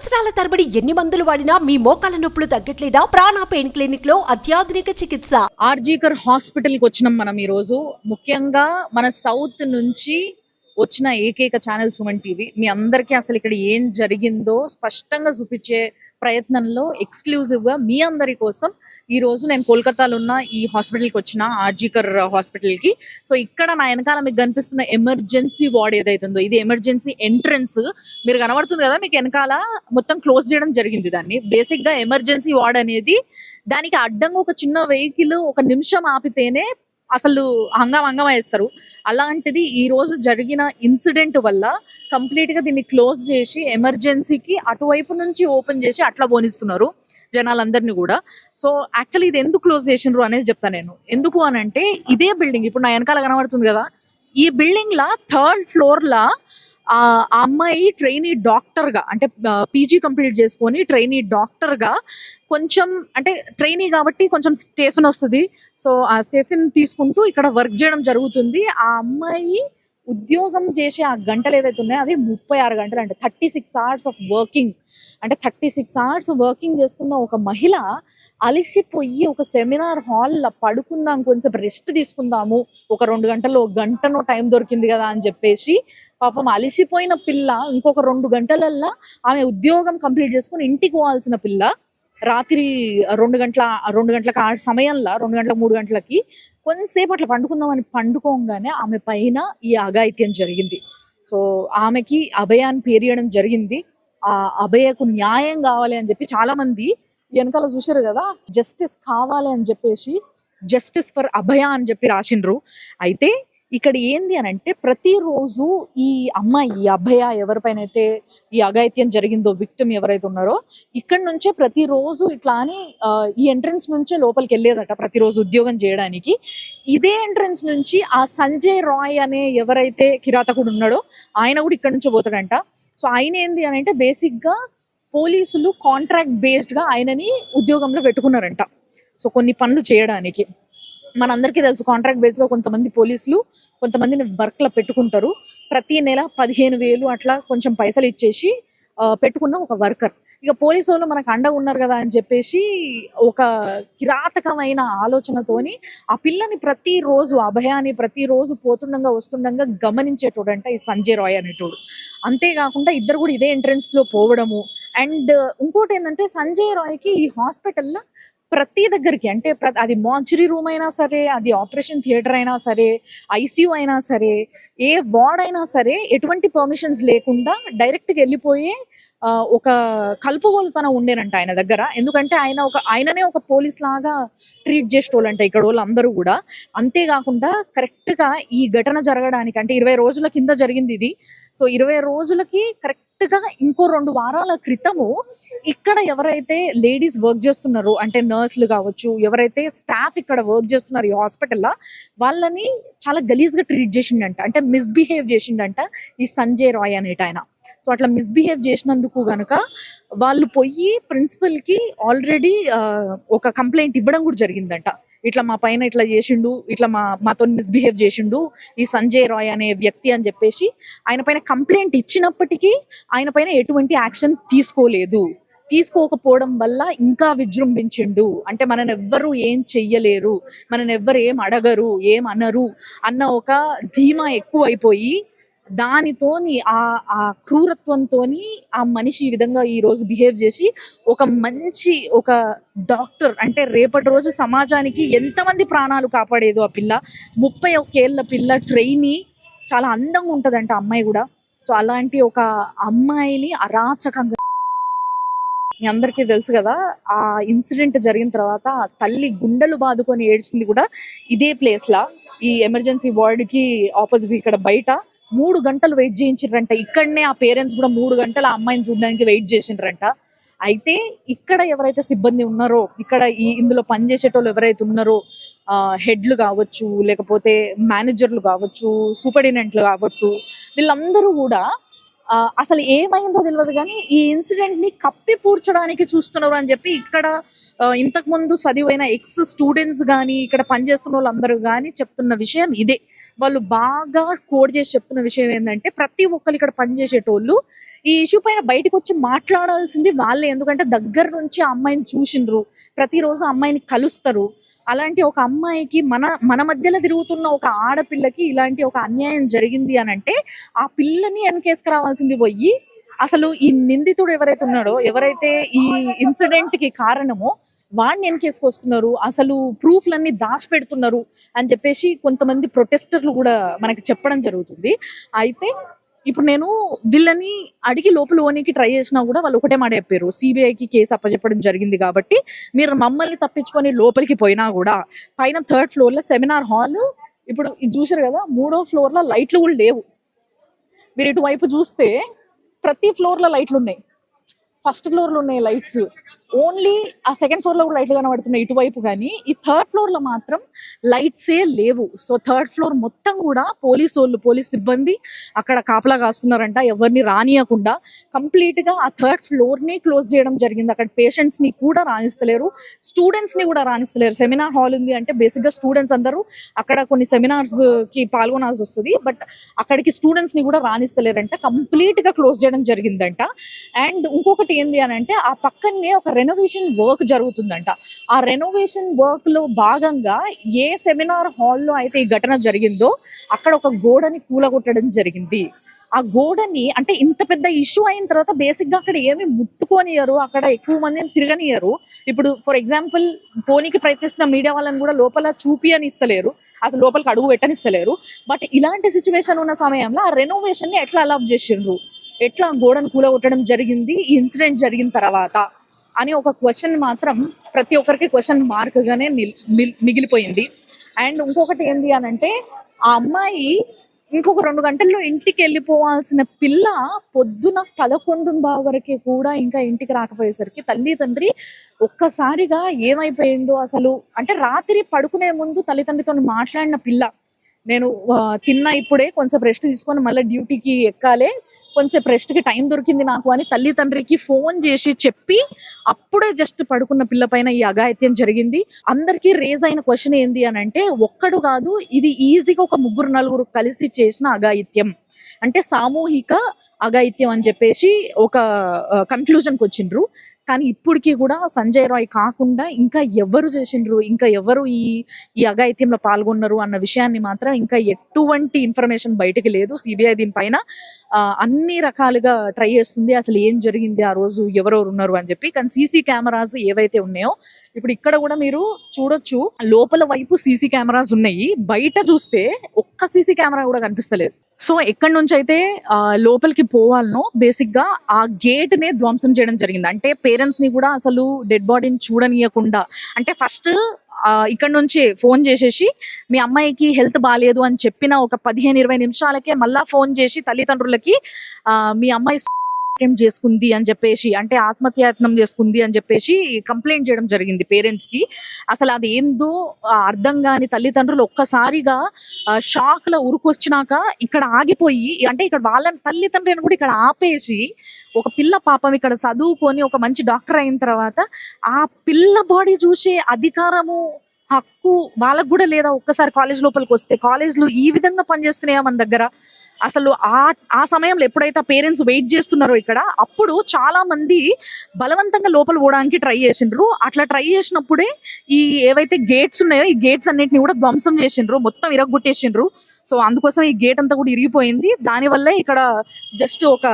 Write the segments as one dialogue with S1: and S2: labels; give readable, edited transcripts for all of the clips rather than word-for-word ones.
S1: సంవత్సరాల తరబడి ఎన్ని మందులు వాడినా మీ మోకాల నొప్పులు తగ్గట్లేదా? ప్రాణ పెయిన్ క్లినిక్ లో అత్యాధునిక చికిత్స.
S2: ఆర్జీకర్ హాస్పిటల్ కి వచ్చినాం మనం ఈ రోజు. ముఖ్యంగా మన సౌత్ నుంచి వచ్చిన ఏకైక ఛానల్ సుమన్ టీవీ. మీ అందరికీ అసలు ఇక్కడ ఏం జరిగిందో స్పష్టంగా చూపించే ప్రయత్నంలో ఎక్స్క్లూజివ్ గా మీ అందరి కోసం ఈ రోజు నేను కోల్కతాలో ఉన్న ఈ హాస్పిటల్ కి వచ్చిన, ఆర్జీకర్ హాస్పిటల్ కి. సో ఇక్కడ నా వెనకాల మీకు కనిపిస్తున్న ఎమర్జెన్సీ వార్డ్ ఏదైతుందో ఇది ఎమర్జెన్సీ ఎంట్రన్స్. మీరు కనబడుతుంది కదా, మీకు వెనకాల మొత్తం క్లోజ్ చేయడం జరిగింది. దాన్ని బేసిక్ గా ఎమర్జెన్సీ వార్డ్ అనేది దానికి అడ్డంగా ఒక చిన్న వెహికల్ ఒక నిమిషం ఆపితేనే అసలు హంగామా వేస్తారు. అలాంటిది ఈ రోజు జరిగిన ఇన్సిడెంట్ వల్ల కంప్లీట్ గా దీన్ని క్లోజ్ చేసి ఎమర్జెన్సీకి అటువైపు నుంచి ఓపెన్ చేసి అట్లా పోనిస్తున్నారు జనాలందరినీ కూడా. సో యాక్చువల్లీ ఇది ఎందుకు క్లోజ్ చేసిండ్రు అనేది చెప్తాను నేను. ఎందుకు అని అంటే ఇదే బిల్డింగ్ ఇప్పుడు నా వెనకాల కనబడుతుంది కదా, ఈ బిల్డింగ్ లా 3rd ఫ్లోర్ లా ఆ అమ్మాయి ట్రైనీ డాక్టర్ గా, అంటే పీజీ కంప్లీట్ చేసుకొని ట్రైనీ డాక్టర్ గా, కొంచెం అంటే ట్రైనీ కాబట్టి కొంచెం స్టేఫెన్ వస్తుంది. సో ఆ స్టేఫెన్ తీసుకుంటూ ఇక్కడ వర్క్ చేయడం జరుగుతుంది. ఆ అమ్మాయి ఉద్యోగం చేసే ఆ గంటలు ఏవైతే ఉన్నాయో అవి 36 గంటలు, అంటే 36 hours ఆఫ్ వర్కింగ్. అంటే 36 hours వర్కింగ్ చేస్తున్న ఒక మహిళ అలిసిపోయి ఒక సెమినార్ హాల్లో పడుకుందాం, కొంచెం రెస్ట్ తీసుకుందాము, ఒక 2 గంటలు, 1 గంటనో టైం దొరికింది కదా అని చెప్పేసి పాపం అలిసిపోయిన పిల్ల ఇంకొక 2 గంటలల్లా ఆమె ఉద్యోగం కంప్లీట్ చేసుకుని ఇంటికి పోవాల్సిన పిల్ల రాత్రి 2 గంటల ఆ సమయంలో 2 గంటలకు 3 గంటలకి కొంతసేపు అట్లా పండుకుందామని పండుకోగానే ఆమె పైన ఈ అఘాయిత్యం జరిగింది. సో ఆమెకి అభయాన్ని పేరియడం జరిగింది. ఆ అభయకు న్యాయం కావాలి అని చెప్పి చాలా మంది వెనకాల చూసారు కదా, జస్టిస్ కావాలి అని చెప్పేసి జస్టిస్ ఫర్ అభయ అని చెప్పి రాసిండ్రు. అయితే ఇక్కడ ఏంది అని అంటే ప్రతిరోజు ఈ అమ్మాయి, ఈ అభయ ఎవరిపైన అయితే ఈ అఘాయిత్యం జరిగిందో, విక్టిమ్ ఎవరైతే ఉన్నారో, ఇక్కడ నుంచే ప్రతిరోజు ఇట్లా అని ఈ ఎంట్రన్స్ నుంచే లోపలికి వెళ్ళేదట ప్రతిరోజు ఉద్యోగం చేయడానికి. ఇదే ఎంట్రన్స్ నుంచి ఆ సంజయ్ రాయ్ అనే ఎవరైతే కిరాతకుడు ఉన్నాడో ఆయన కూడా ఇక్కడ నుంచి పోతాడంట. సో ఆయన ఏంది అని అంటే బేసిక్ గా పోలీసులు కాంట్రాక్ట్ బేస్డ్ గా ఆయనని ఉద్యోగంలో పెట్టుకున్నారంట. సో కొన్ని పనులు చేయడానికి మనందరికీ తెలుసు, కాంట్రాక్ట్ బేస్ గా కొంతమంది పోలీసులు కొంతమందిని వర్క్ లో పెట్టుకుంటారు. ప్రతి నెల 15,000 అట్లా కొంచెం పైసలు ఇచ్చేసి పెట్టుకున్న ఒక వర్కర్. ఇక పోలీసు వాళ్ళు మనకు అండగా ఉన్నారు కదా అని చెప్పేసి ఒక కిరాతకమైన ఆలోచనతోని ఆ పిల్లని ప్రతిరోజు, అభయాన్ని ప్రతిరోజు పోతుండగా వస్తుండగా గమనించేటోడంట ఈ సంజయ్ రాయ్ అనేటోడు. అంతేకాకుండా ఇద్దరు కూడా ఇదే ఎంట్రన్స్ లో పోవడము. అండ్ ఇంకోటి ఏంటంటే సంజయ్ రాయ్కి ఈ హాస్పిటల్లో ప్రతి దగ్గరికి, అంటే అది మార్చురీ రూమ్ అయినా సరే, అది ఆపరేషన్ థియేటర్ అయినా సరే, ఐసీయూ అయినా సరే, ఏ వార్డ్ అయినా సరే, ఎటువంటి పర్మిషన్స్ లేకుండా డైరెక్ట్గా వెళ్ళిపోయే ఒక కలుపుగోలుతనం ఉండేనంట ఆయన దగ్గర. ఎందుకంటే ఆయననే ఒక పోలీస్ లాగా ట్రీట్ చేసేటోళ్ళంట ఇక్కడ వాళ్ళందరూ కూడా. అంతేకాకుండా కరెక్ట్గా ఈ ఘటన జరగడానికి అంటే 20 రోజుల కింద జరిగింది ఇది. సో 20 రోజులకి కరెక్ట్ గా ఇంకో 2 వారాల క్రితము ఇక్కడ ఎవరైతే లేడీస్ వర్క్ చేస్తున్నారో, అంటే నర్సులు కావచ్చు, ఎవరైతే స్టాఫ్ ఇక్కడ వర్క్ చేస్తున్నారు ఈ హాస్పిటల్లో, వాళ్ళని చాలా గలీజ్ గా ట్రీట్ చేసిండంట, అంటే మిస్బిహేవ్ చేసిండంట ఈ సంజయ్ రాయ్ అనేట ఆయన. సో అట్లా మిస్బిహేవ్ చేసినందుకు గనక వాళ్ళు పోయి ప్రిన్సిపల్ కి ఆల్రెడీ ఒక కంప్లైంట్ ఇవ్వడం కూడా జరిగిందంట. ఇట్లా మా పైన ఇట్లా చేసిండు, ఇట్లా మాతో మిస్బిహేవ్ చేసిండు ఈ సంజయ్ రాయ్ అనే వ్యక్తి అని చెప్పేసి ఆయన పైన కంప్లైంట్ ఇచ్చినప్పటికీ ఆయన పైన ఎటువంటి యాక్షన్ తీసుకోకపోవడం వల్ల ఇంకా విజృంభించిండు. అంటే మనని ఎవ్వరు ఏం చెయ్యలేరు, మనని ఎవ్వరు ఏం అడగరు, ఏం అనరు అన్న ఒక ధీమా ఎక్కువ అయిపోయి దానితోని ఆ క్రూరత్వంతోని ఆ మనిషి ఈ విధంగా ఈ రోజు బిహేవ్ చేసి ఒక డాక్టర్, అంటే రేపటి రోజు సమాజానికి ఎంతమంది ప్రాణాలు కాపాడేదో ఆ పిల్ల, 31 ఏళ్ల పిల్ల, ట్రైనీ, చాలా అందంగా ఉంటదంట అమ్మాయి కూడా. సో అలాంటి ఒక అమ్మాయిని అరాచకంగా, మీ అందరికీ తెలుసు కదా, ఆ ఇన్సిడెంట్ జరిగిన తర్వాత ఆ తల్లి గుండెలు బాదుకొని ఏడ్చింది కూడా ఇదే ప్లేస్ లా, ఈ ఎమర్జెన్సీ వార్డ్ కి ఆపోజిట్ ఇక్కడ బయట 3 గంటలు వెయిట్ చేయించారంట. ఇక్కడనే ఆ పేరెంట్స్ కూడా 3 గంటలు ఆ అమ్మాయిని చూడడానికి వెయిట్ చేసిండ్రంట. అయితే ఇక్కడ ఎవరైతే సిబ్బంది ఉన్నారో, ఇక్కడ ఇందులో పనిచేసేటోళ్ళు ఎవరైతే ఉన్నారో, హెడ్లు కావచ్చు, లేకపోతే మేనేజర్లు కావచ్చు, సూపరింటెండెంట్లు కావచ్చు, వీళ్ళందరూ కూడా అసలు ఏమైందో తెలియదు కానీ ఈ ఇన్సిడెంట్ ని కప్పిపూడ్చడానికి చూస్తున్నారు అని చెప్పి ఇక్కడ ఇంతకు ముందు చదివైన ఎక్స్ స్టూడెంట్స్ కానీ ఇక్కడ పనిచేస్తున్న వాళ్ళందరూ కానీ చెప్తున్న విషయం ఇదే. వాళ్ళు బాగా కోడ్ చేసి చెప్తున్న విషయం ఏంటంటే ప్రతి ఒక్కరు ఇక్కడ పనిచేసేటోళ్ళు ఈ ఇష్యూ పైన బయటకు వచ్చి మాట్లాడాల్సింది వాళ్ళే. ఎందుకంటే దగ్గర నుంచి ఆ అమ్మాయిని చూసిండ్రు, ప్రతిరోజు అమ్మాయిని కలుస్తారు. అలాంటి ఒక అమ్మాయికి మన మన మధ్యలో తిరుగుతున్న ఒక ఆడపిల్లకి ఇలాంటి ఒక అన్యాయం జరిగింది అని అంటే ఆ పిల్లని వెనకేసుకు రావాల్సింది పోయి అసలు ఈ నిందితుడు ఎవరైతే ఉన్నాడో, ఎవరైతే ఈ ఇన్సిడెంట్ కి కారణమో వాడిని వెనకేసుకొస్తున్నారు, అసలు ప్రూఫ్లన్నీ దాచిపెడుతున్నారు అని చెప్పేసి కొంతమంది ప్రొటెస్టర్లు కూడా మనకి చెప్పడం జరుగుతుంది. అయితే ఇప్పుడు నేను వీళ్ళని అడిగి లోపల ఓనికి ట్రై చేసినా కూడా వాళ్ళు ఒకటే మాట చెప్పారు, సిబిఐకి కేసు అప్పచెప్పడం జరిగింది కాబట్టి మీరు మమ్మల్ని తప్పించుకొని లోపలికి పోయినా కూడా పైన 3rd floor లో సెమినార్ హాల్, ఇప్పుడు ఇది చూసారు కదా 3వ floor లో లైట్లు కూడా లేవు. మీరు ఇటువైపు చూస్తే ప్రతి ఫ్లోర్ లో లైట్లు ఉన్నాయి, 1st floor లో ఉన్నాయి లైట్స్, ఓన్లీ ఆ 2nd floor లో కూడా లైట్లు కనబడుతున్నాయి ఇటువైపు. కానీ ఈ 3rd floor లో మాత్రం లైట్సే లేవు. సో 3rd floor మొత్తం కూడా పోలీస్ సిబ్బంది అక్కడ కాపలా కాస్తున్నారంట, ఎవరిని రానియకుండా కంప్లీట్ గా ఆ 3rd floor ని క్లోజ్ చేయడం జరిగింది. అక్కడ పేషెంట్స్ ని కూడా రాణిస్తలేరు, స్టూడెంట్స్ ని కూడా రాణిస్తలేరు. సెమినార్ హాల్ ఉంది అంటే బేసిక్ గా స్టూడెంట్స్ అందరూ అక్కడ కొన్ని సెమినార్స్ కి పాల్గొనాల్సి వస్తుంది, బట్ అక్కడికి స్టూడెంట్స్ ని కూడా రాణిస్తలేరంట, కంప్లీట్ గా క్లోజ్ చేయడం జరిగిందంట. అండ్ ఇంకొకటి ఏంది అని అంటే ఆ పక్కనే ఒక రెనోవేషన్ వర్క్ జరుగుతుందంట. ఆ రెనోవేషన్ వర్క్ లో భాగంగా ఏ సెమినార్ హాల్లో అయితే ఈ ఘటన జరిగిందో అక్కడ ఒక గోడని కూలగొట్టడం జరిగింది. ఆ గోడని అంటే ఇంత పెద్ద ఇష్యూ అయిన తర్వాత బేసిక్ గా అక్కడ ఏమి ముట్టుకోనియరు, అక్కడ ఎక్కువ మందిని తిరగనియరు. ఇప్పుడు ఫర్ ఎగ్జాంపుల్ పోనీకి ప్రయత్నిస్తున్న మీడియా వాళ్ళని కూడా లోపల చూపియని ఇస్తలేరు, అసలు లోపలికి అడుగు పెట్టనిస్తలేరు. బట్ ఇలాంటి సిచ్యువేషన్ ఉన్న సమయంలో ఆ రెనోవేషన్ ని ఎట్లా అలౌ చేసిండ్రు, ఎట్లా గోడను కూలగొట్టడం జరిగింది ఈ ఇన్సిడెంట్ జరిగిన తర్వాత అని ఒక క్వశ్చన్ మాత్రం ప్రతి ఒక్కరికి క్వశ్చన్ మార్క్ గానే మిగిలిపోయింది. అండ్ ఇంకొకటి ఏంది అని అంటే ఆ అమ్మాయి ఇంకొక 2 గంటల్లో ఇంటికి వెళ్ళిపోవాల్సిన పిల్ల పొద్దున 11 వరకే కూడా ఇంకా ఇంటికి రాకపోయేసరికి తల్లి తండ్రి ఒక్కసారిగా ఏమైపోయిందో అసలు. అంటే రాత్రి పడుకునే ముందు తల్లిదండ్రితో మాట్లాడిన పిల్ల, నేను తిన్నా ఇప్పుడే, కొంచెం రెస్ట్ తీసుకొని మళ్ళీ డ్యూటీకి ఎక్కాలే, కొంచెం రెస్ట్కి టైం దొరికింది నాకు అని తల్లి తండ్రికి ఫోన్ చేసి చెప్పి అప్పుడే జస్ట్ పడుకున్న పిల్ల పైన ఈ అఘాయిత్యం జరిగింది. అందరికీ రేజ్ అయిన క్వశ్చన్ ఏంది అని అంటే ఒక్కడు కాదు, ఇది ఈజీగా ఒక 3-4 కలిసి చేసిన అఘాయిత్యం, అంటే సామూహిక అఘాయిత్యం అని చెప్పేసి ఒక కన్క్లూజన్కి వచ్చిండ్రు. కానీ ఇప్పటికీ కూడా సంజయ్ రాయ్ కాకుండా ఇంకా ఎవరు చేసిండ్రు, ఇంకా ఎవరు ఈ అఘాయిత్యంలో పాల్గొన్నారు అన్న విషయాన్ని మాత్రం ఇంకా ఎటువంటి ఇన్ఫర్మేషన్ బయటకి లేదు. సిబిఐ దీనిపైన అన్ని రకాలుగా ట్రై చేస్తుంది, అసలు ఏం జరిగింది ఆ రోజు, ఎవరెవరు ఉన్నారు అని చెప్పి. కానీ సీసీ కెమెరాస్ ఏవైతే ఉన్నాయో ఇప్పుడు ఇక్కడ కూడా మీరు చూడొచ్చు, లోపల వైపు సీసీ కెమెరాస్ ఉన్నాయి, బయట చూస్తే ఒక్క సీసీ కెమెరా కూడా కనిపిస్తలేదు. సో ఎక్కడి నుంచి అయితే లోపలికి పోవాలనో బేసిక్ గా ఆ గేట్ నే ధ్వంసం చేయడం జరిగింది. అంటే పేరెంట్స్ ని కూడా అసలు డెడ్ బాడీని చూడనీయకుండా, అంటే ఫస్ట్ ఇక్కడ నుంచి ఫోన్ చేసేసి మీ అమ్మాయికి హెల్త్ బాగాలేదు అని చెప్పిన ఒక 15-20 నిమిషాలకే మళ్ళా ఫోన్ చేసి తల్లిదండ్రులకి మీ అమ్మాయి అటెంప్ట్ చేసుకుంది అని చెప్పేసి, అంటే ఆత్మహత్యాయత్నం చేసుకుంది అని చెప్పేసి కంప్లైంట్ చేయడం జరిగింది పేరెంట్స్ కి. అసలు అది ఏందో అర్థం కాని తల్లిదండ్రులు ఒక్కసారిగా షాక్ లో ఉరుకొచ్చినాక ఇక్కడ ఆగిపోయి, అంటే ఇక్కడ వాళ్ళని తల్లిదండ్రులను కూడా ఇక్కడ ఆపేసి ఒక పిల్ల పాపం ఇక్కడ చదువుకొని ఒక మంచి డాక్టర్ అయిన తర్వాత ఆ పిల్ల బాడీ చూసే అధికారము హక్కు వాళ్ళకు కూడా లేదా? ఒక్కసారి కాలేజ్ లోపలికి వస్తే కాలేజ్లు ఈ విధంగా పనిచేస్తున్నాయా మన దగ్గర? అసలు ఆ సమయంలో ఎప్పుడైతే పేరెంట్స్ వెయిట్ చేస్తున్నారో ఇక్కడ, అప్పుడు చాలా మంది బలవంతంగా లోపల పోవడానికి ట్రై చేసిండ్రు. అట్లా ట్రై చేసినప్పుడే ఈ ఏవైతే గేట్స్ ఉన్నాయో ఈ గేట్స్ అన్నిటిని కూడా ధ్వంసం చేసిండ్రు, మొత్తం ఇరగొట్టేసిండ్రు. సో అందుకోసం ఈ గేట్ అంతా కూడా ఇరిగిపోయింది. దానివల్లే ఇక్కడ జస్ట్ ఒక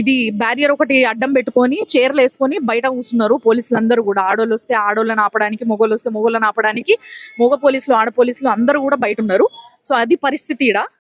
S2: ఇది బ్యారియర్ ఒకటి అడ్డం పెట్టుకొని చైర్లు వేసుకొని బయట కూర్చున్నారు పోలీసులు అందరూ కూడా. ఆడోళ్ళు వస్తే ఆడోళ్ళని ఆపడానికి, మొగోళ్ళు వస్తే మొగోళ్ళని ఆపడానికి, మగ పోలీసులు ఆడ పోలీసులు అందరూ కూడా బయట ఉన్నారు. సో అది పరిస్థితి ఈడ.